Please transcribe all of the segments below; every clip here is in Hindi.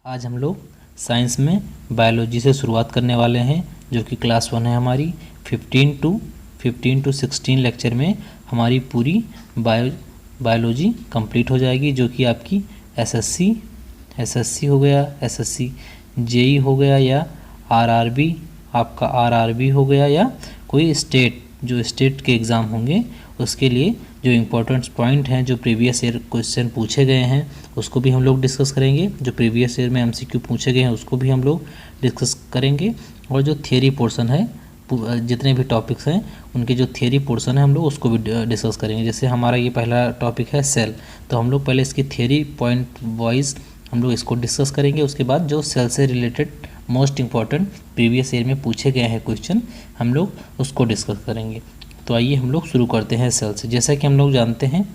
आज हम लोग साइंस में बायोलॉजी से शुरुआत करने वाले हैं, जो कि क्लास 1 है हमारी। 15 to 16 लेक्चर में हमारी पूरी बायोलॉजी कंप्लीट हो जाएगी, जो कि आपकी एसएससी हो गया, एसएससी जेई हो गया, या आरआरबी, आपका आरआरबी हो गया, या कोई स्टेट के एग्ज़ाम होंगे उसके लिए जो इम्पोर्टेंट पॉइंट हैं, जो प्रीवियस ईयर क्वेश्चन पूछे गए हैं उसको भी हम लोग डिस्कस करेंगे। जो प्रीवियस ईयर में एमसीक्यू पूछे गए हैं उसको भी हम लोग डिस्कस करेंगे। और जो थियरी पोर्शन है, जितने भी टॉपिक्स हैं उनके जो थियरी पोर्शन है हम लोग उसको भी डिस्कस करेंगे। जैसे हमारा ये पहला टॉपिक है सेल, तो हम लोग पहले इसकी थियरी पॉइंट वाइज हम लोग इसको डिस्कस करेंगे। उसके बाद जो सेल से related most important previous year में पूछे गए हैं क्वेश्चन हम लोग उसको डिस्कस करेंगे। तो आइए हम लोग शुरू करते हैं सेल से। जैसा कि हम लोग जानते हैं,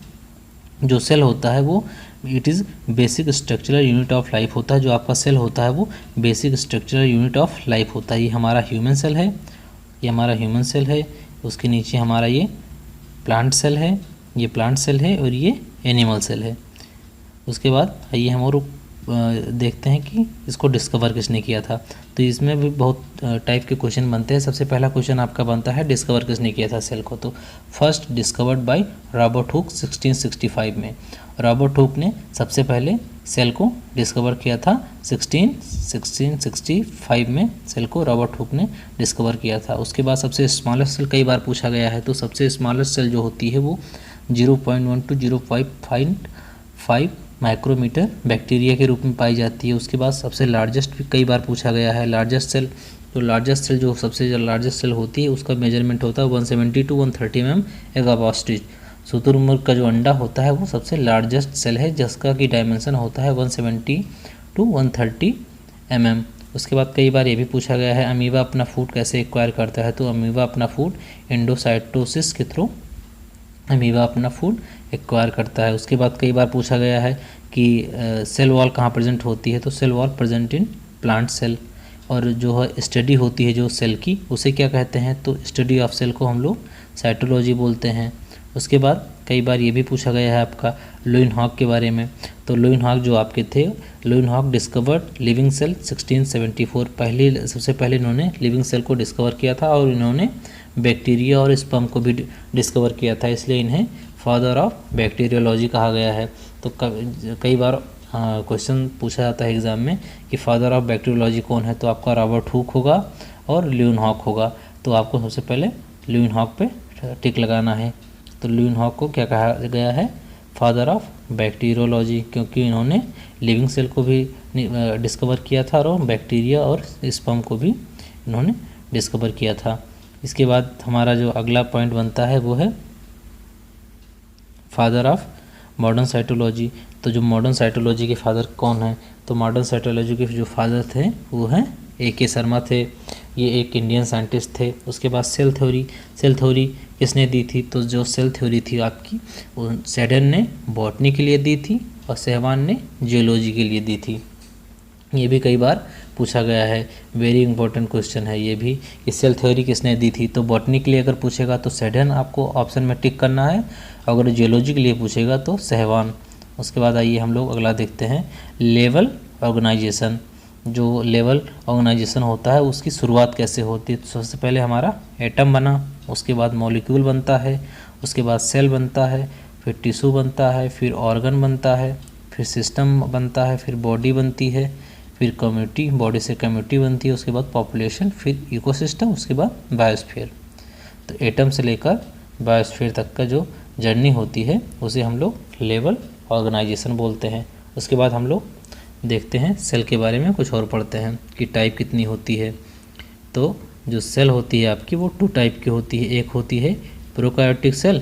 जो सेल होता है वो it is basic structural unit of life होता है। जो आपका सेल होता है वो basic structural unit of life होता है। ये हमारा ह्यूमन सेल है, ये हमारा ह्यूमन सेल है। उसके नीचे हमारा ये प्लांट सेल है, ये प्लांट सेल है, और ये एनिमल सेल है। उसके बाद आइए हम और देखते हैं कि इसको डिस्कवर किसने किया था। तो इसमें भी बहुत टाइप के क्वेश्चन बनते हैं। सबसे पहला क्वेश्चन आपका बनता है डिस्कवर किसने किया था सेल को। तो first discovered by Robert Hooke 1665 में। रॉबर्ट हुक ने सबसे पहले सेल को डिस्कवर किया था 1665 में। सेल को रॉबर्ट हुक ने डिस्कवर किया था। उसके बाद सबसे स्मॉलेस्ट सेल कई बार पूछा गया है, तो सबसे स्मॉलेस्ट सेल जो होती है वो 0.1 to 0.5 माइक्रोमीटर बैक्टीरिया के रूप में पाई जाती है। उसके बाद सबसे लार्जेस्ट भी कई बार पूछा गया है। लार्जेस्ट सेल, तो लार्जेस्ट सेल जो सबसे लार्जेस्ट सेल होती है उसका मेजरमेंट होता है 170 to 130 mm एग ऑस्ट्रिच। शुतुरमुर्ग का जो अंडा होता है वो सबसे लार्जेस्ट सेल है, जिसका की डायमेंशन होता है 170 to 130 mm। उसके बाद कई बार ये भी पूछा गया है अमीबा अपना फूड कैसे एक्वायर करता है। तो अमीबा अपना फूड एंडोसाइटोसिस के थ्रू अमीबा अपना फूड एक्वायर करता है। उसके बाद कई बार पूछा गया है कि सेल वॉल कहाँ प्रेजेंट होती है। तो cell wall present in plant cell. और जो है स्टडी होती है जो सेल की, उसे क्या कहते हैं। तो स्टडी ऑफ सेल को हम लोग साइटोलॉजी बोलते हैं। उसके बाद कई बार ये भी पूछा गया है आपका लुइनहॉक के बारे में। तो लुइनहॉक जो आपके थे, लुइनहॉक डिस्कवर्ड लिविंग सेल 1674। सबसे पहले इन्होंने लिविंग सेल को डिस्कवर किया था, और इन्होंने बैक्टीरिया और स्पर्म को भी डिस्कवर किया था, इसलिए इन्हें फादर ऑफ बैक्टीरियोलॉजी कहा गया है। तो कई बार क्वेश्चन पूछा जाता है एग्ज़ाम में कि फादर ऑफ बैक्टीरियोलॉजी कौन है। तो आपका रॉबर्ट हुक होगा और ल्यूइनहॉक होगा। तो आपको सबसे पहले ल्यूइनहॉक पे टिक लगाना है। तो ल्यूइनहॉक को क्या कहा गया है, फादर ऑफ बैक्टीरियोलॉजी, क्योंकि इन्होंने लिविंग सेल को भी डिस्कवर किया था और बैक्टीरिया और स्पर्म को भी इन्होंने डिस्कवर किया था। इसके बाद हमारा जो अगला पॉइंट बनता है वो है फादर ऑफ मॉडर्न साइटोलॉजी। तो जो मॉडर्न साइटोलॉजी के फादर कौन है। तो मॉडर्न साइटोलॉजी के जो फादर थे वो हैं A.K. शर्मा थे। ये एक इंडियन साइंटिस्ट थे। उसके बाद सेल थ्योरी किसने दी थी। तो जो सेल थ्योरी थी आपकी, वो सेडन ने बॉटनी के लिए दी थी और सहवान ने जियोलॉजी के लिए दी थी। ये भी कई बार पूछा गया है, वेरी इंपॉर्टेंट क्वेश्चन है ये भी कि सेल थ्योरी किसने दी थी। तो बॉटनी के लिए अगर पूछेगा तो सेडन आपको ऑप्शन में टिक करना है, अगर जियोलॉजी के लिए पूछेगा तो सहवान। उसके बाद आइए हम लोग अगला देखते हैं लेवल ऑर्गेनाइजेशन। जो लेवल ऑर्गेनाइजेशन होता है उसकी शुरुआत कैसे होती है। तो सबसे पहले हमारा एटम बना, उसके बाद मॉलिक्यूल बनता है, उसके बाद सेल बनता है, फिर टिश्यू बनता है, फिर ऑर्गन बनता है, फिर सिस्टम बनता है, फिर बॉडी बनती है, फिर कम्युनिटी, बॉडी से कम्युनिटी बनती है, उसके बाद पॉपुलेशन, फिर इकोसिस्टम, उसके बाद बायोस्फीयर। तो एटम से लेकर बायोस्फीयर तक का जो जर्नी होती है उसे हम लोग लेवल ऑर्गेनाइजेशन बोलते हैं। उसके बाद हम लोग देखते हैं सेल के बारे में कुछ और पढ़ते हैं कि टाइप कितनी होती है। तो जो सेल होती है आपकी वो 2 टाइप की होती है। एक होती है प्रोकार्योटिक सेल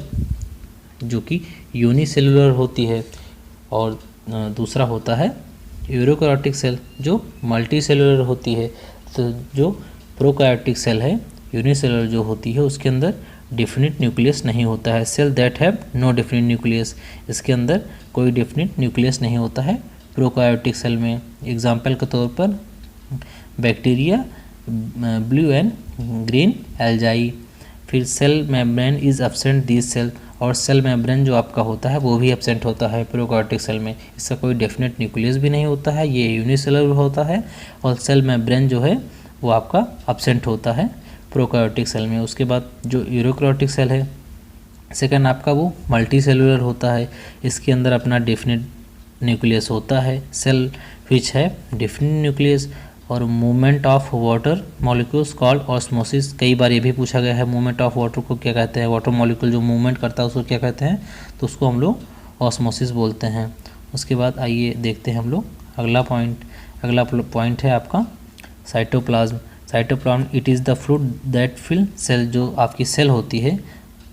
जो कि यूनिसेलुलर होती है, और दूसरा होता है यूरोकैरियोटिक सेल जो मल्टी सेलुलर होती है। तो जो प्रोकार्योटिक सेल है यूनिसेलुलर जो होती है उसके अंदर डिफिनिट न्यूक्लियस नहीं होता है। Cell that have no definite nucleus, इसके अंदर कोई डिफिनिट न्यूक्लियस नहीं होता है प्रोकार्योटिक सेल में। एग्जाम्पल के तौर पर bacteria, blue and green algae. फिर cell membrane is absent this cell, और सेल मेम्ब्रेन जो आपका होता है वो भी एब्सेंट होता है प्रोकार्योटिक सेल में। इसका कोई डेफिनेट न्यूक्लियस भी नहीं होता है, ये यूनिसेलुलर होता है और सेल मेम्ब्रेन जो है वो आपका एब्सेंट होता है प्रोकार्योटिक सेल में। उसके बाद जो यूरोकार्योटिक सेल है सेकंड आपका वो मल्टी सेलुलर होता है, इसके अंदर अपना डेफिनेट न्यूक्लियस होता है, सेल विच है डेफिनेट न्यूक्लियस। और movement of water molecules called osmosis, कई बार ये भी पूछा गया है मूवमेंट ऑफ वाटर को क्या कहते हैं, वाटर मॉलिक्यूल जो मूवमेंट करता है उसको क्या कहते हैं, तो उसको हम लोग ऑस्मोसिस बोलते हैं। उसके बाद आइए देखते हैं हम लोग अगला पॉइंट है आपका cytoplasm. Cytoplasm it is the fluid that fill cell, जो आपकी सेल होती है,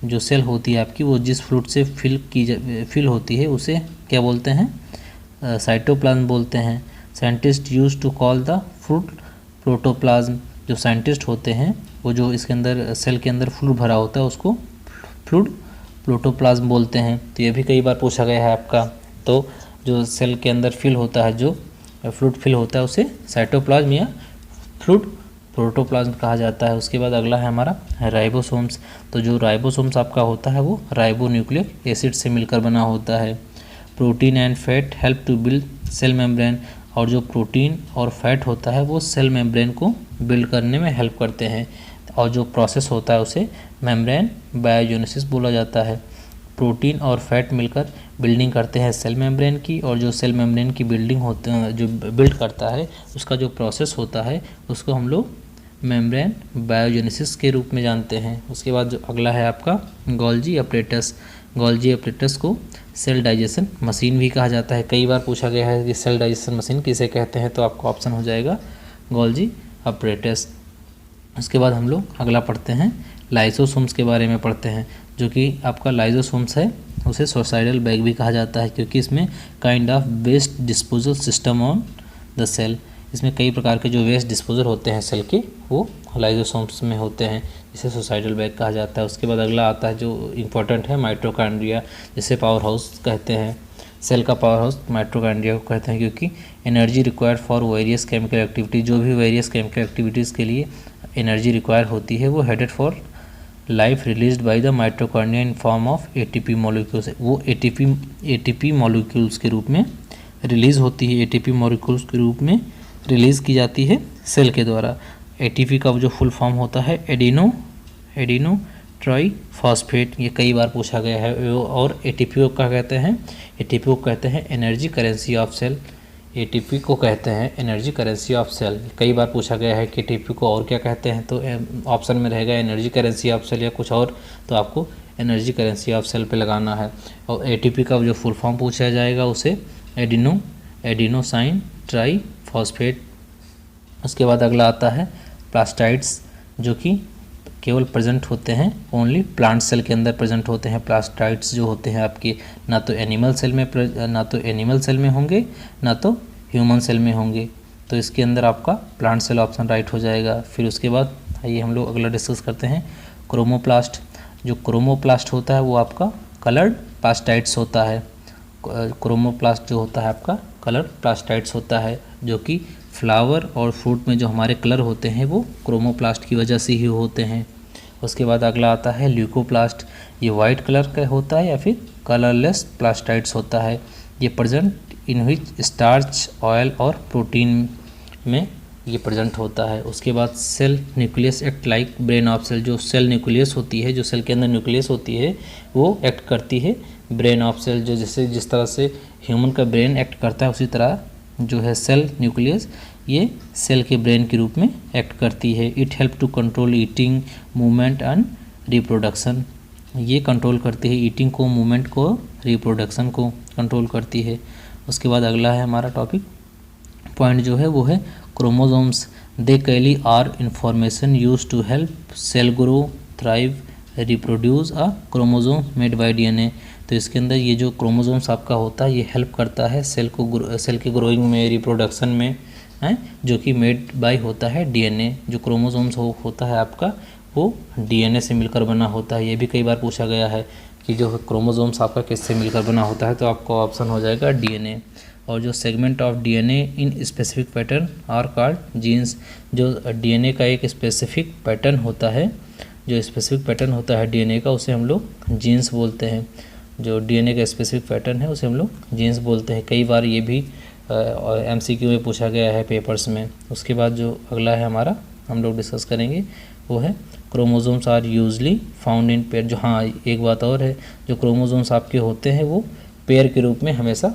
जो सेल होती है आपकी, वो जिस फ्लूइड से फिल होती है उसे क्या बोलते हैं, साइटोप्लाज्म बोलते हैं। Scientist use to call the fluid protoplasm, जो साइंटिस्ट होते हैं वो जो इसके अंदर सेल के अंदर फ्लूइड भरा होता है उसको फ्लूइड प्रोटोप्लाज्म बोलते हैं। तो ये भी कई बार पूछा गया है आपका। तो जो सेल के अंदर फिल होता है, जो फ्लूइड फिल होता है उसे साइटोप्लाज्म या फ्लूइड प्रोटोप्लाज्म कहा जाता है। उसके बाद अगला है हमारा राइबोसोम्स। तो जो राइबोसोम्स आपका होता है वो राइबोन्यूक्लिक एसिड से मिलकर बना होता है। Protein and fat help to build cell membrane, और जो प्रोटीन और फैट होता है वो सेल मेम्ब्रेन को बिल्ड करने में हेल्प करते हैं, और जो प्रोसेस होता है उसे मेम्ब्रेन बायोजेनेसिस बोला जाता है। प्रोटीन और फैट मिलकर बिल्डिंग करते हैं सेल मेम्ब्रेन की, और जो सेल मेम्ब्रेन की बिल्डिंग होते हैं, जो बिल्ड करता है उसका जो प्रोसेस होता है उसको हम लोग मेम्ब्रेन बायोजेनेसिस के रूप में जानते हैं। उसके बाद जो अगला है आपका गोल्जी अपरेटस। गोल्जी अपरेटस को सेल डाइजेशन मशीन भी कहा जाता है। कई बार पूछा गया है कि सेल डाइजेशन मशीन किसे कहते हैं, तो आपका ऑप्शन हो जाएगा गोल्जी अपरेटस। उसके बाद हम लोग अगला पढ़ते हैं लाइसोसोम्स के बारे में पढ़ते हैं। जो कि आपका लाइसोसोम्स है उसे सुसाइडल बैग भी कहा जाता है, क्योंकि इसमें kind of waste disposal system on the cell, इसमें कई प्रकार के जो वेस्ट डिस्पोजल होते हैं सेल के वो लाइसोसोम्स में होते हैं, जिसे सुसाइडल बैग कहा जाता है। उसके बाद अगला आता है जो इम्पोर्टेंट है माइटोकॉन्ड्रिया, जिसे पावर हाउस कहते हैं। सेल का पावर हाउस माइटोकॉन्ड्रिया को कहते हैं, क्योंकि energy required for various chemical activity, जो भी वेरियस केमिकल एक्टिविटीज़ के लिए एनर्जी रिक्वायर होती है वो headed for life released by the mitochondria in form of ATP molecules, वो एटीपी मॉलिक्यूल्स के रूप में रिलीज़ होती है, एटीपी मॉलिक्यूल्स के रूप में रिलीज़ की जाती है सेल के द्वारा। एटीपी का जो फुल फॉर्म होता है एडिनो ट्राईफॉस्फेट, ये कई बार पूछा गया है। और एटीपी को क्या कहते हैं, एटीपी को कहते हैं energy currency of cell, ATP को कहते हैं एनर्जी करेंसी ऑफ सेल। कई बार पूछा गया है कि एटीपी को और क्या कहते हैं, तो ऑप्शन में रहेगा एनर्जी करेंसी ऑफ सेल या कुछ और, तो आपको एनर्जी करेंसी ऑफ सेल पे लगाना है। और एटीपी का जो फुल फॉर्म पूछा जाएगा उसे एडिनोसाइन ट्राईफॉस्फेट। उसके बाद अगला आता है प्लास्टाइड्स, जो कि केवल प्रेजेंट होते हैं ओनली प्लांट सेल के अंदर प्रेजेंट होते हैं। प्लास्टाइड्स जो होते हैं आपके ना तो एनिमल सेल में होंगे ना तो ह्यूमन सेल में होंगे, तो इसके अंदर आपका प्लांट सेल ऑप्शन राइट हो जाएगा। फिर उसके बाद आइए हम लोग अगला डिस्कस करते हैं क्रोमोप्लास्ट। जो क्रोमोप्लास्ट होता है वो आपका कलर्ड प्लास्टाइड्स होता है। क्रोमोप्लास्ट जो होता है आपका कलर प्लास्टाइड्स होता है, जो कि फ्लावर और फ्रूट में जो हमारे कलर होते हैं वो क्रोमोप्लास्ट की वजह से ही होते हैं। उसके बाद अगला आता है ल्यूकोप्लास्ट, ये वाइट कलर का होता है या फिर कलरलेस प्लास्टाइड्स होता है। ये present in which starch, oil और प्रोटीन में ये प्रेजेंट होता है। उसके बाद cell nucleus act like brain of cell, जो सेल न्यूक्लियस होती है, जो सेल के अंदर न्यूक्लियस होती है वो एक्ट करती है ब्रेन ऑफ सेल, जो जिस तरह से ह्यूमन का ब्रेन एक्ट करता है उसी तरह जो है सेल न्यूक्लियस ये सेल के ब्रेन के रूप में एक्ट करती है। It help to control eating, movement and reproduction, ये कंट्रोल करती है ईटिंग को, मूवमेंट को, रिप्रोडक्शन को कंट्रोल करती है। उसके बाद अगला है हमारा टॉपिक पॉइंट जो है वो है chromosomes. They carry are information use to help cell grow, thrive, reproduce a chromosome made by DNA. तो इसके अंदर ये जो क्रोमोसोम्स आपका होता है ये हेल्प करता है सेल के ग्रोइंग में, रिप्रोडक्शन में, है, जो कि मेड बाय होता है डीएनए। जो क्रोमोसोम्स होता है आपका वो डीएनए से मिलकर बना होता है। ये भी कई बार पूछा गया है कि जो क्रोमोसोम्स आपका किससे मिलकर बना होता है, तो आपका ऑप्शन हो जाएगा डीएनए। और जो segment of DNA in specific pattern are called genes, जो डीएनए का एक स्पेसिफिक पैटर्न होता है जो स्पेसिफिक पैटर्न होता है डीएनए का उसे हम लोग जीन्स बोलते हैं। जो डीएनए का स्पेसिफिक पैटर्न है उसे हम लोग जीन्स बोलते हैं। कई बार ये भी एमसीक्यू में पूछा गया है पेपर्स में। उसके बाद जो अगला है हमारा हम लोग डिस्कस करेंगे वो है chromosomes are usually found in pair. जो हाँ एक बात और है, जो क्रोमोसोम्स आपके होते हैं वो पेयर के रूप में हमेशा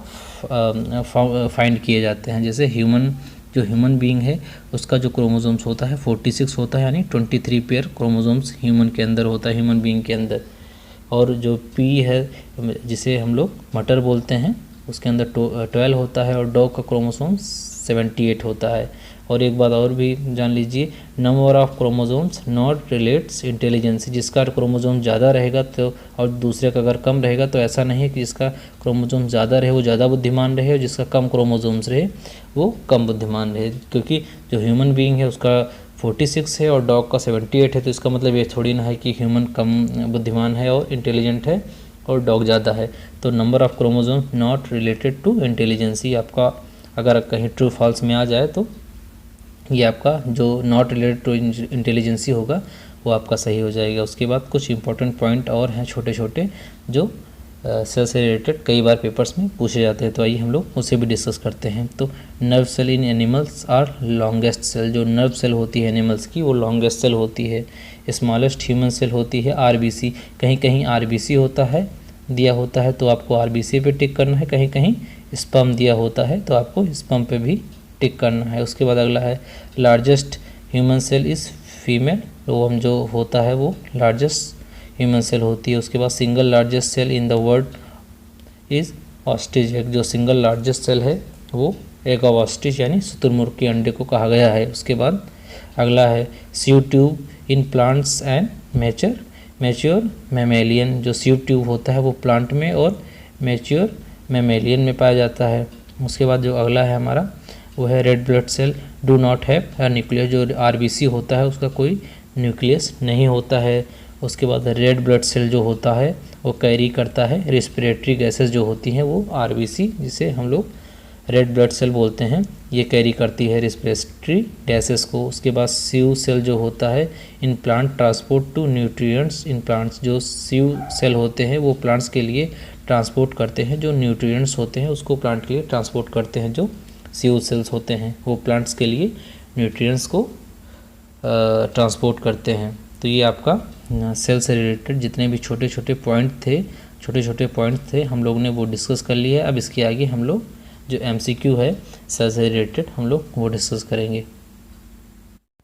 फाइंड किए जाते हैं। जैसे ह्यूमन बीइंग है उसका जो क्रोमोसोम्स होता है 46 होता है, यानी 23 पेयर क्रोमोसोम्स ह्यूमन के अंदर होता है, ह्यूमन बीइंग के अंदर। और जो पी है जिसे हम लोग मटर बोलते हैं उसके अंदर 12 होता है, और डॉग का क्रोमोसोम्स 78 होता है। और एक बात और भी जान लीजिए, number of chromosomes not relates intelligence. जिसका क्रोमोसोम ज़्यादा रहेगा तो और दूसरे का अगर कम रहेगा तो ऐसा नहीं है कि जिसका क्रोमोसोम ज़्यादा रहे वो ज़्यादा बुद्धिमान रहे और जिसका कम क्रोमोसोम्स रहे वो कम बुद्धिमान रहे। क्योंकि जो ह्यूमन बीइंग है उसका 46 है और डॉग का 78 है, तो इसका मतलब ये थोड़ी ना है कि ह्यूमन कम बुद्धिमान है और इंटेलिजेंट है और डॉग ज़्यादा है। तो number of chromosomes not related to intelligency आपका अगर कहीं ट्रू फॉल्स में आ जाए तो ये आपका जो नॉट रिलेटेड टू इंटेलिजेंसी होगा वो आपका सही हो जाएगा। उसके बाद कुछ इंपॉर्टेंट पॉइंट और हैं छोटे छोटे जो सेल से रिलेटेड कई बार पेपर्स में पूछे जाते हैं, तो आइए हम लोग उसे भी डिस्कस करते हैं। तो nerve cell in animals are longest cell. जो नर्व सेल होती है एनिमल्स की वो लॉन्गेस्ट सेल होती है। स्मॉलेस्ट ह्यूमन सेल होती है आरबीसी। कहीं कहीं आरबीसी होता है दिया होता है तो आपको आरबीसी पे टिक करना है, कहीं कहीं स्पर्म दिया होता है तो आपको स्पर्म पे भी टिक करना है। उसके बाद अगला है largest human cell is female. तो हम जो होता है वो लार्जेस्ट ह्यूमन सेल होती है। उसके बाद single largest cell in the world is ostrich. एक जो सिंगल लार्जेस्ट सेल है वो एग ऑफ ऑस्ट्रिच यानी शुतुरमुर्ग के अंडे को कहा गया है। उसके बाद अगला है sieve tube in plants and mature mammalian. जो सीव ट्यूब होता है वो प्लांट में और मैच्योर मैमेलियन में पाया जाता है। उसके बाद जो अगला है हमारा वो है red blood cell do not have a nucleus. जो आरबीसी होता है उसका कोई न्यूक्लियस नहीं होता है। उसके बाद रेड ब्लड सेल जो होता है वो कैरी करता है रेस्पिरेटरी गैसेस जो होती हैं वो आरबीसी जिसे हम लोग रेड ब्लड सेल बोलते हैं, ये कैरी करती है रेस्पिरेटरी गैसेस को। उसके बाद सीव सेल जो होता है in plant transport to nutrients in plants. जो सीव सेल होते हैं वो प्लांट्स के लिए ट्रांसपोर्ट करते हैं, जो न्यूट्रिएंट्स होते हैं उसको प्लांट के लिए ट्रांसपोर्ट करते हैं। जो सीव सेल्स होते हैं वो प्लांट्स के लिए न्यूट्रिएंट्स को ट्रांसपोर्ट करते हैं। तो ये आपका सेल से रिलेटेड जितने भी छोटे छोटे पॉइंट थे हम लोग ने वो डिस्कस कर लिया है। अब इसके आगे हम लोग जो एमसीक्यू है सेल से रिलेटेड हम लोग वो डिस्कस करेंगे।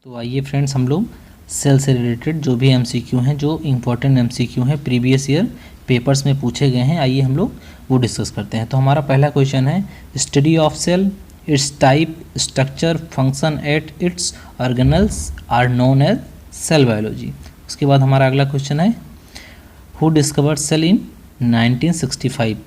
तो आइए फ्रेंड्स हम लोग सेल से रिलेटेड जो भी एमसीक्यू हैं, जो इम्पोर्टेंट एमसीक्यू हैं प्रीवियस ईयर पेपर्स में पूछे गए हैं, आइए हम लोग वो डिस्कस करते हैं। तो हमारा पहला क्वेश्चन है study of cell, its type, structure, function at its organelles are known as cell biology. उसके बाद हमारा अगला क्वेश्चन है हु डिस्कवर्ड सेल इन 1965।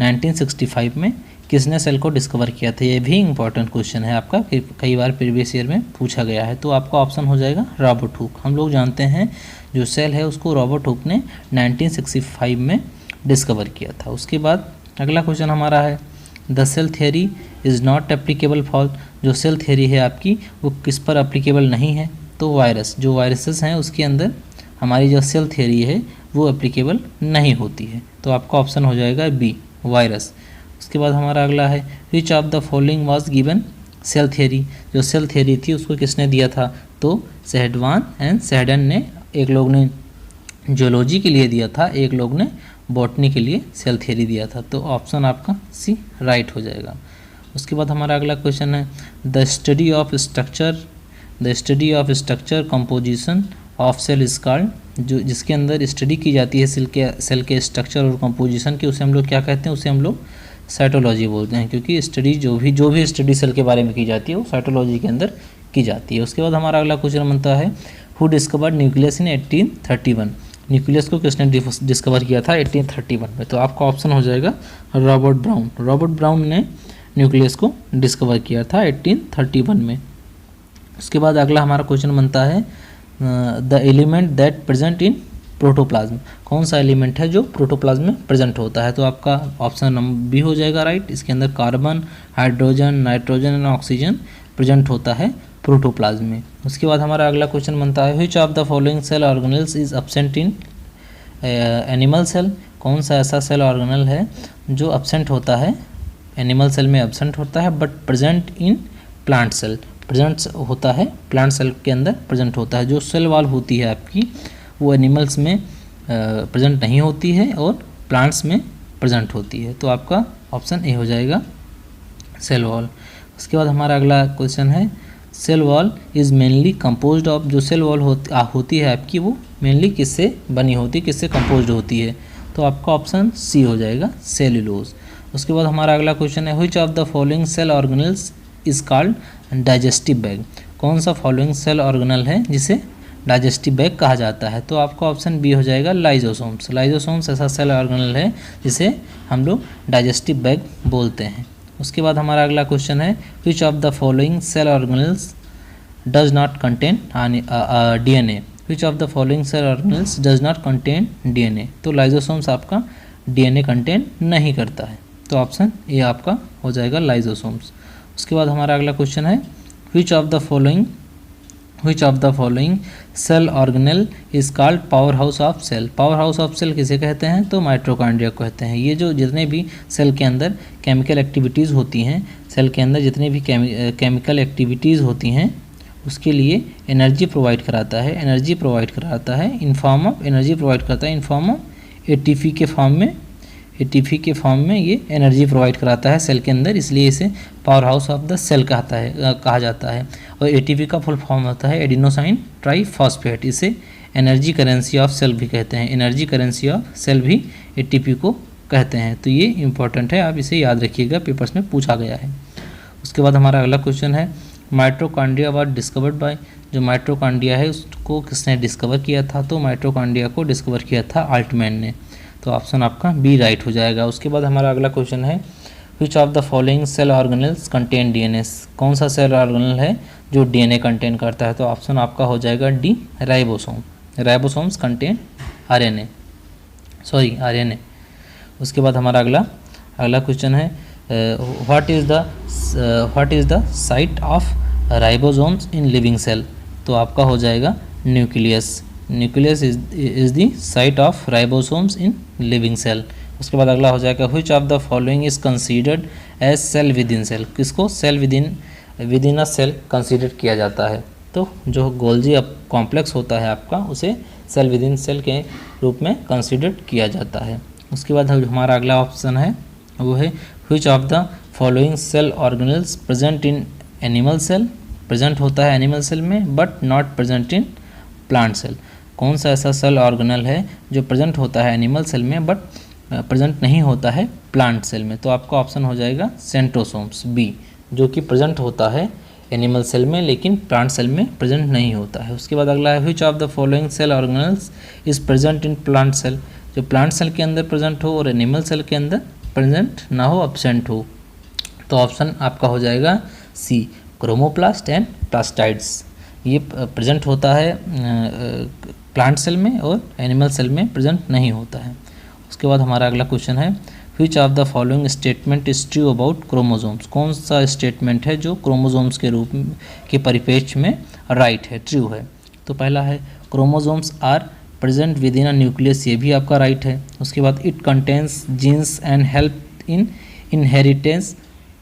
1965 में किसने सेल को डिस्कवर किया था? ये भी इंपॉर्टेंट क्वेश्चन है आपका, कई बार प्रीवियस ईयर में पूछा गया है। तो आपका ऑप्शन हो जाएगा रॉबर्ट हुक। हम लोग जानते हैं जो सेल है उसको रॉबर्ट हुक ने 1965 में डिस्कवर किया था। उसके बाद अगला क्वेश्चन हमारा है the cell theory is not applicable for. जो सेल थियरी है आपकी वो किस पर एप्लीकेबल नहीं है? तो वायरस, जो वायरसेस हैं उसके अंदर हमारी जो सेल थियरी है वो एप्लीकेबल नहीं होती है। तो आपका ऑप्शन हो जाएगा बी, वायरस। उसके बाद हमारा अगला है which of the following was given cell theory. जो सेल थियरी थी उसको किसने दिया था? तो सेहडवान एंड सेहडन ने, एक लोग ने जियोलॉजी के लिए दिया था, एक लोग ने बॉटनी के लिए सेल थियरी दिया था। तो ऑप्शन आपका सी राइट हो जाएगा। उसके बाद हमारा अगला क्वेश्चन है the study of structure composition of cell is called. जो जिसके अंदर स्टडी की जाती है सेल के स्ट्रक्चर और कंपोजिशन की, उसे हम लोग क्या कहते हैं? उसे हम लोग साइटोलॉजी बोलते हैं, क्योंकि स्टडी जो भी स्टडी सेल के बारे में की जाती है वो साइटोलॉजी के अंदर की जाती है। उसके बाद हमारा अगला क्वेश्चन बनता है who discovered nucleus in 1831। Nucleus को किसने डिस्कवर किया था 1831 में? तो आपका ऑप्शन हो जाएगा रॉबर्ट ब्राउन। रॉबर्ट ब्राउन ने न्यूक्लियस को डिस्कवर किया था 1831 में। उसके बाद अगला हमारा क्वेश्चन बनता है the element that present in protoplasm. कौन सा एलिमेंट है जो प्रोटोप्लाज्म में प्रेजेंट होता है? तो आपका ऑप्शन नंबर बी हो जाएगा राइट। इसके अंदर कार्बन, हाइड्रोजन, नाइट्रोजन और ऑक्सीजन प्रेजेंट होता है प्रोटोप्लाज्म में। उसके बाद हमारा अगला क्वेश्चन बनता है which of the following cell organelles is absent in animal cell. कौन सा ऐसा सेल ऑर्गेनल है जो एब्सेंट होता है एनिमल सेल में, एब्सेंट होता है but present in plant cell, present होता है प्लांट सेल के अंदर प्रेजेंट होता है। जो सेल वॉल होती है आपकी वो एनिमल्स में प्रेजेंट नहीं होती है और प्लांट्स में प्रेजेंट होती है। तो आपका ऑप्शन ए हो जाएगा सेल वॉल। उसके बाद हमारा अगला क्वेश्चन है cell wall is mainly composed of. जो सेल वॉल होती है आपकी वो मेनली किससे बनी होती है, किससे कंपोज्ड होती है। तो आपका ऑप्शन सी हो जाएगा सेल्यूलोज। उसके बाद हमारा अगला क्वेश्चन है which of the following cell organelles is called digestive bag. कौन सा फॉलोइंग सेल ऑर्गेनल है जिसे डाइजेस्टिव बैग कहा जाता है। तो आपका ऑप्शन बी हो जाएगा लाइजोसोम्स। लाइजोसोम्स ऐसा सेल ऑर्गेनल है जिसे हम लोग डाइजेस्टिव बैग बोलते हैं। उसके बाद हमारा अगला क्वेश्चन है which of the following cell organelles does not contain DNA. Which of the following cell organelles does not contain DNA. तो लाइजोसोम्स आपका डीएनए कंटेन नहीं करता है। तो ऑप्शन ए आपका हो जाएगा लाइजोसोम्स। उसके बाद हमारा अगला क्वेश्चन है which of the following cell organelle is called power house of cell. Power house of cell किसे कहते हैं, तो माइटोकॉन्ड्रिया को कहते हैं। ये जो जितने भी सेल के अंदर केमिकल एक्टिविटीज़ होती हैं, सेल के अंदर जितने भी केमिकल एक्टिविटीज़ होती हैं उसके लिए एनर्जी प्रोवाइड कराता है। एनर्जी प्रोवाइड कराता है इन फॉर्म ऑफ एटीपी के फॉर्म में ये एनर्जी प्रोवाइड कराता है सेल के अंदर, इसलिए इसे power house of the cell कहा जाता है। और एटीपी का फुल फॉर्म होता है एडिनोसाइन ट्राइफॉस्फेट। इसे एनर्जी करेंसी ऑफ सेल भी कहते हैं। एनर्जी करेंसी ऑफ सेल भी एटीपी को कहते हैं। तो ये इंपॉर्टेंट है, आप इसे याद रखिएगा, पेपर्स में पूछा गया है। उसके बाद हमारा अगला क्वेश्चन है माइटोकॉन्ड्रिया वाज डिस्कवर्ड बाय। जो माइटोकॉन्ड्रिया है उसको किसने डिस्कवर किया था, तो माइटोकॉन्ड्रिया को डिस्कवर किया था अल्टमैन ने। तो ऑप्शन आपका बी राइट हो जाएगा। उसके बाद हमारा अगला क्वेश्चन है which of the following cell organelles contain DNA. कौन सा सेल ऑर्गेनल है जो डीएनए कंटेन करता है। तो ऑप्शन आपका हो जाएगा D ribosome. Ribosomes contain RNA. उसके बाद हमारा अगला क्वेश्चन है what is the site of ribosomes in living cell. तो आपका हो जाएगा nucleus. Nucleus is the site of ribosomes in living cell. उसके बाद अगला हो जाएगा which of the following is considered as cell within cell. किसको cell within a cell consider किया जाता है। तो जो गोल्जी कॉम्प्लेक्स होता है आपका उसे सेल विद इन सेल के रूप में कंसीडर किया जाता है। उसके बाद हमारा अगला ऑप्शन है वो है which of the following cell organelles present in animal cell. Present होता है एनिमल सेल में but not present in plant cell. कौन सा ऐसा सेल ऑर्गेनल है जो प्रेजेंट होता है एनिमल सेल में बट प्रेजेंट नहीं होता है प्लांट सेल में। तो आपका ऑप्शन हो जाएगा सेंट्रोसोम्स बी, जो कि प्रेजेंट होता है एनिमल सेल में लेकिन प्लांट सेल में प्रेजेंट नहीं होता है। उसके बाद अगला है which of the following cell organelles is present in plant cell. जो प्लांट सेल के अंदर प्रेजेंट हो और एनिमल सेल के अंदर प्रेजेंट ना हो, एब्सेंट हो। तो ऑप्शन आपका हो जाएगा सी क्रोमोप्लास्ट एंड प्लास्टाइड्स। ये प्रेजेंट होता है प्लांट सेल में और एनिमल सेल में प्रेजेंट नहीं होता है। उसके बाद हमारा अगला क्वेश्चन है which of the following statement is true about chromosomes. कौन सा स्टेटमेंट है जो क्रोमोसोम्स के रूप के परिप्रेक्ष्य में राइट है, ट्रू है। तो पहला है chromosomes are present within a nucleus. ये भी आपका राइट है। उसके बाद it contains genes and help in inheritance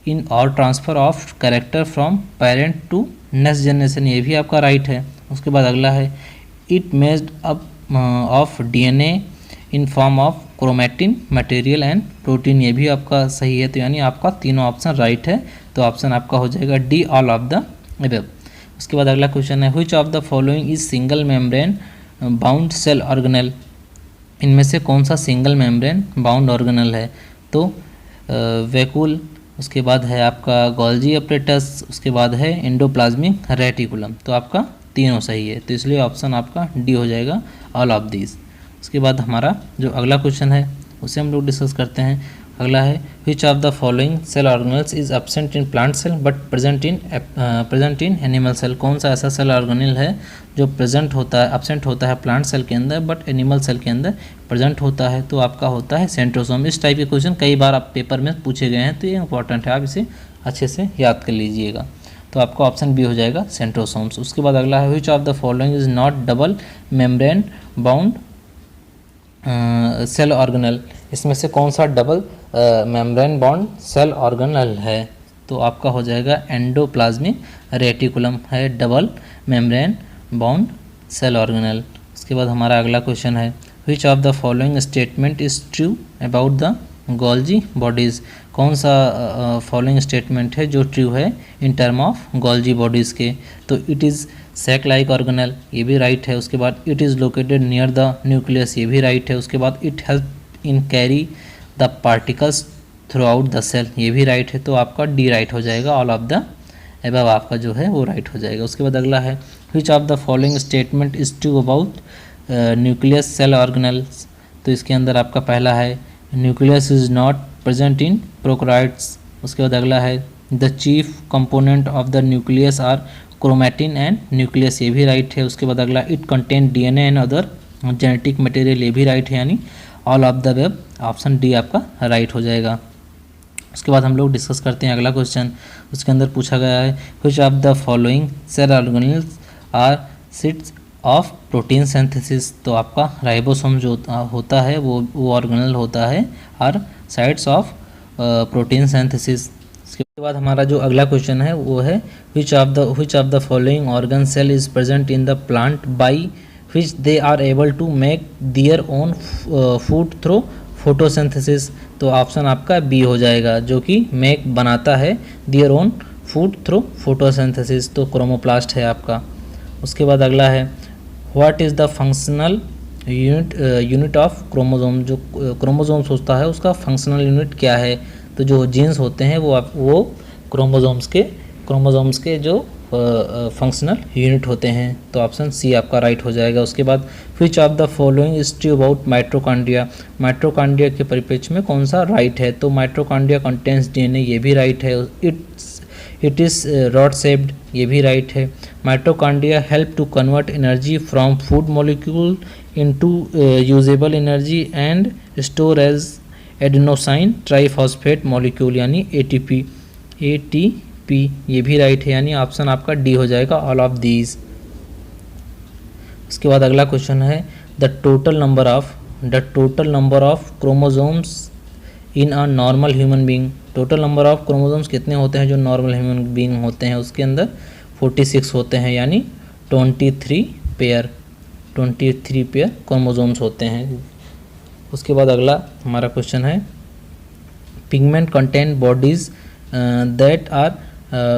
in और transfer of character from parent to next generation. ये भी आपका राइट है। उसके बाद अगला है it made up of DNA in form of chromatin material and protein. ये भी आपका सही है। तो यानी आपका तीनों ऑप्शन राइट है। तो ऑप्शन आपका हो जाएगा D all of the above. उसके बाद अगला क्वेश्चन है which of the following is single membrane bound cell organelle. इनमें से कौन सा सिंगल मेम्ब्रेन बाउंड ऑर्गेनल है। तो वैक्यूल, उसके बाद है आपका गोल्जी अपरेटस, उसके बाद है एंडोप्लाज्मिक रेटिकुलम। तो आपका तीनों सही है। तो इसलिए ऑप्शन आपका डी हो जाएगा ऑल ऑफ दीज। उसके बाद हमारा जो अगला क्वेश्चन है उसे हम लोग डिस्कस करते हैं। अगला है which of the following cell organelles is absent in plant cell but present in animal cell. कौन सा ऐसा सेल ऑर्गेनल है जो प्रेजेंट होता है एब्सेंट होता है प्लांट सेल के अंदर बट एनिमल सेल के अंदर प्रेजेंट होता है। तो आपका होता है सेंट्रोसोम। इस टाइप के क्वेश्चन कई बार आप पेपर में पूछे गए हैं, तो ये इंपॉर्टेंट है, आप इसे अच्छे से याद कर लीजिएगा। तो आपका ऑप्शन बी हो जाएगा सेंट्रोसोम्स। उसके बाद अगला है which of the following is not double membrane bound cell organelle, इसमें से कौन सा double membrane bound cell organelle है? तो आपका हो जाएगा एंडोप्लाज्मिक रेटिकुलम है double membrane bound cell organelle. उसके बाद हमारा अगला क्वेश्चन है which of the following statement is true about the Golgi bodies, कौन सा फॉलोइंग स्टेटमेंट है जो ट्रू है in term of Golgi bodies के? तो it is sac like organelle, ये भी राइट है। उसके बाद it is located near the nucleus, ये भी राइट है। उसके बाद it help in carry the particles throughout the cell, ये भी राइट है। तो आपका डी राइट हो जाएगा, ऑल ऑफ द एबव आपका जो है वो राइट हो जाएगा। उसके बाद अगला है which of the following statement is true about nucleus cell organelles, तो इसके अंदर आपका पहला है nucleus is not present in prokaryotes. उसके बाद अगला है the chief component of the nucleus are chromatin and nucleus, ये भी राइट है। उसके बाद अगला it contain DNA and other genetic material, ये भी राइट है, यानी all of the above option D आपका राइट हो जाएगा। उसके बाद हम लोग डिस्कस करते हैं अगला क्वेश्चन। उसके अंदर पूछा गया है which of the following cell organelles are sites of protein synthesis, तो आपका राइबोसोम जो होता है वो ऑर्गेनल होता है और साइट्स ऑफ प्रोटीन सिंथेसिस। उसके बाद हमारा जो अगला क्वेश्चन है वो है which of the following organ cell is present in the plant by which they are able to make their own food through photosynthesis, तो ऑप्शन आपका बी हो जाएगा जो कि मेक बनाता है their own food through photosynthesis, तो क्रोमोप्लास्ट है आपका। उसके बाद अगला है what is the functional unit of chromosome, जो क्रोमोजोम्स होता है उसका फंक्शनल यूनिट क्या है? तो जो जीन्स होते हैं वो क्रोमोजोम्स के जो फंक्शनल यूनिट होते हैं, तो ऑप्शन सी आपका राइट हो जाएगा। उसके बाद विच of the following is true about mitochondria, mitochondria के परिप्रेक्ष्य में कौन सा राइट है? तो माइट्रोकॉन्ड्रिया कंटेन्स डीएनए, ये भी राइट है। इट इज़ रॉड शेप्ड, ये भी राइट है। Mitochondria help to convert energy from food molecule into usable energy and store as adenosine triphosphate molecule, यानी एटीपी, ये भी राइट है, यानी ऑप्शन आपका डी हो जाएगा, ऑल ऑफ दीज। उसके बाद अगला क्वेश्चन है the total number of chromosomes in a normal human being, total number of chromosomes कितने होते हैं जो नॉर्मल ह्यूमन बीइंग होते हैं? उसके अंदर 46 होते हैं, यानी 23 पेयर क्रोमोजोम्स होते हैं। उसके बाद अगला हमारा क्वेश्चन है pigment contain bodies that are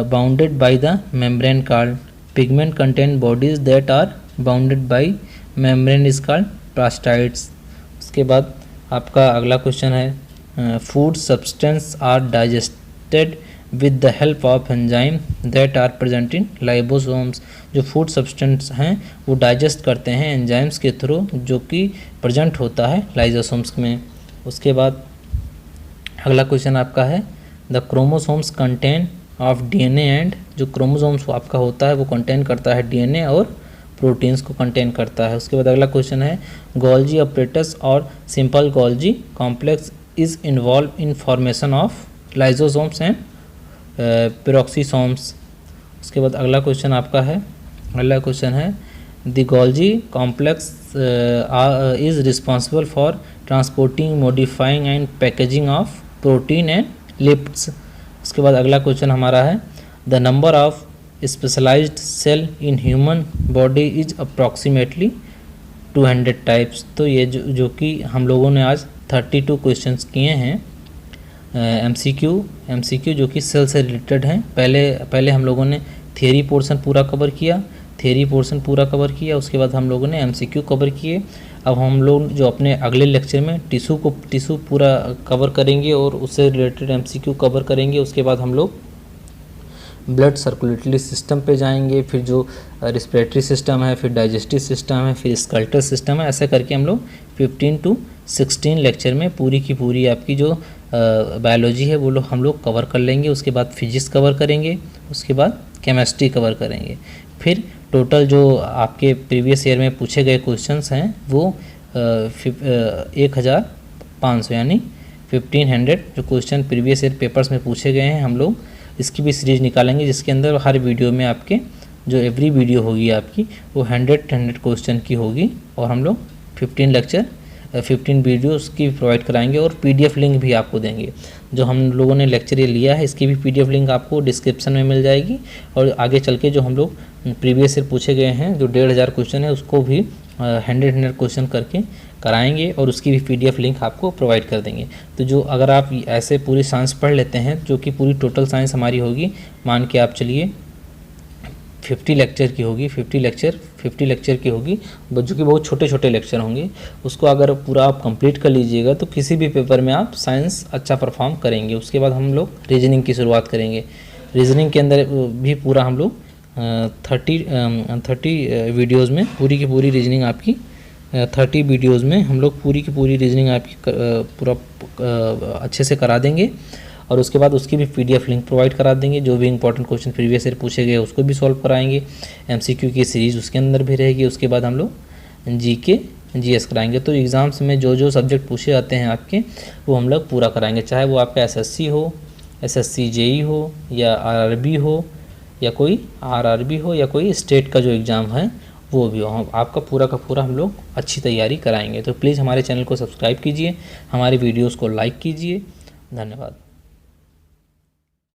bounded by the membrane called, pigment contain bodies that are bounded by membrane is called plastids. उसके बाद आपका अगला क्वेश्चन है food substance are digested with the help of enzyme that are present in lysosomes, जो फूड सब्सटेंस हैं वो डाइजेस्ट करते हैं एंजाइम्स के थ्रू जो कि प्रेजेंट होता है लाइजोसोम्स में। उसके बाद अगला क्वेश्चन आपका है the chromosomes contain of DNA and, जो क्रोमोसोम्स आपका होता है वो कंटेन करता है डीएनए और प्रोटीन्स को कंटेन करता है। उसके बाद अगला क्वेश्चन है गोल्जी अपरेटस और simple Golgi complex is involve in formation of lysosomes and peroxisomes. उसके बाद अगला क्वेश्चन आपका है the Golgi complex is responsible for transporting modifying and packaging of protein and lipids. उसके बाद अगला क्वेश्चन हमारा है the number of specialised cell in human body is approximately 200 types. तो ये जो कि हम लोगों ने आज 32 क्वेश्चंस किए हैं एमसीक्यू जो कि सेल से रिलेटेड हैं। पहले हम लोगों ने थियरी पोर्शन पूरा कवर किया, उसके बाद हम लोगों ने एमसीक्यू कवर किए। अब हम लोग जो अपने अगले लेक्चर में टिश्यू पूरा कवर करेंगे और उससे रिलेटेड एमसीक्यू कवर करेंगे। उसके बाद हम लोग ब्लड सर्कुलेटरी सिस्टम पे जाएंगे, फिर जो रिस्पिरेटरी सिस्टम है, फिर डाइजेस्टिव सिस्टम है, फिर स्केलेटल सिस्टम है। ऐसे करके हम लोग 15 to 16 लेक्चर में पूरी की पूरी आपकी जो बायोलॉजी है वो हम लोग कवर कर लेंगे। उसके बाद फिजिक्स कवर करेंगे, उसके बाद केमिस्ट्री कवर करेंगे। फिर टोटल जो आपके प्रीवियस ईयर में पूछे गए क्वेश्चंस हैं वो 1500 यानी 1500 जो क्वेश्चन प्रीवियस ईयर पेपर्स में पूछे गए हैं हम लोग इसकी भी सीरीज़ निकालेंगे, जिसके अंदर हर वीडियो में आपके जो एवरी वीडियो होगी आपकी वो 100 क्वेश्चन की होगी, और हम लोग 15 वीडियोस की प्रोवाइड कराएंगे और पीडीएफ लिंक भी आपको देंगे। जो हम लोगों ने लेक्चर ये लिया है इसकी भी पीडीएफ लिंक आपको डिस्क्रिप्शन में मिल जाएगी, और आगे चल के जो हम लोग प्रीवियस ईयर पूछे गए हैं जो 1500 क्वेश्चन है उसको भी 100 क्वेश्चन करके कराएंगे, और उसकी भी पीडीएफ लिंक आपको प्रोवाइड कर देंगे। तो जो अगर आप ऐसे पूरी साइंस पढ़ लेते हैं, जो कि पूरी टोटल साइंस हमारी होगी, मान के आप चलिए 50 लेक्चर की होगी, 50 लेक्चर की होगी, जो कि बहुत छोटे छोटे लेक्चर होंगे, उसको अगर पूरा आप कंप्लीट कर लीजिएगा तो किसी भी पेपर में आप साइंस अच्छा परफॉर्म करेंगे। उसके बाद हम लोग रीजनिंग की शुरुआत करेंगे। रीजनिंग के अंदर भी पूरा हम लोग 30 वीडियोज़ में पूरी की पूरी रीजनिंग आपकी 30 वीडियोज़ में हम लोग पूरी की पूरी रीजनिंग आपकी पूरा अच्छे से करा देंगे, और उसके बाद उसकी भी पीडीएफ लिंक प्रोवाइड करा देंगे। जो भी इंपॉर्टेंट क्वेश्चन प्रीवियस ईयर पूछे गए उसको भी सॉल्व कराएंगे, एमसीक्यू की सीरीज़ उसके अंदर भी रहेगी। उसके बाद हम लोग जीके जीएस कराएंगे। तो एग्ज़ाम्स में जो जो सब्जेक्ट पूछे जाते हैं आपके वो हम लोग पूरा कराएंगे, चाहे वो आपका एसएससी हो, एसएससी जेई हो, या आरआरबी हो, या कोई आरआरबी हो, या कोई स्टेट का जो एग्ज़ाम है वो भी हो। आपका पूरा का पूरा हम लोग अच्छी तैयारी कराएंगे। तो प्लीज़ हमारे चैनल को सब्सक्राइब कीजिए, हमारे वीडियोज़ को लाइक कीजिए। धन्यवाद।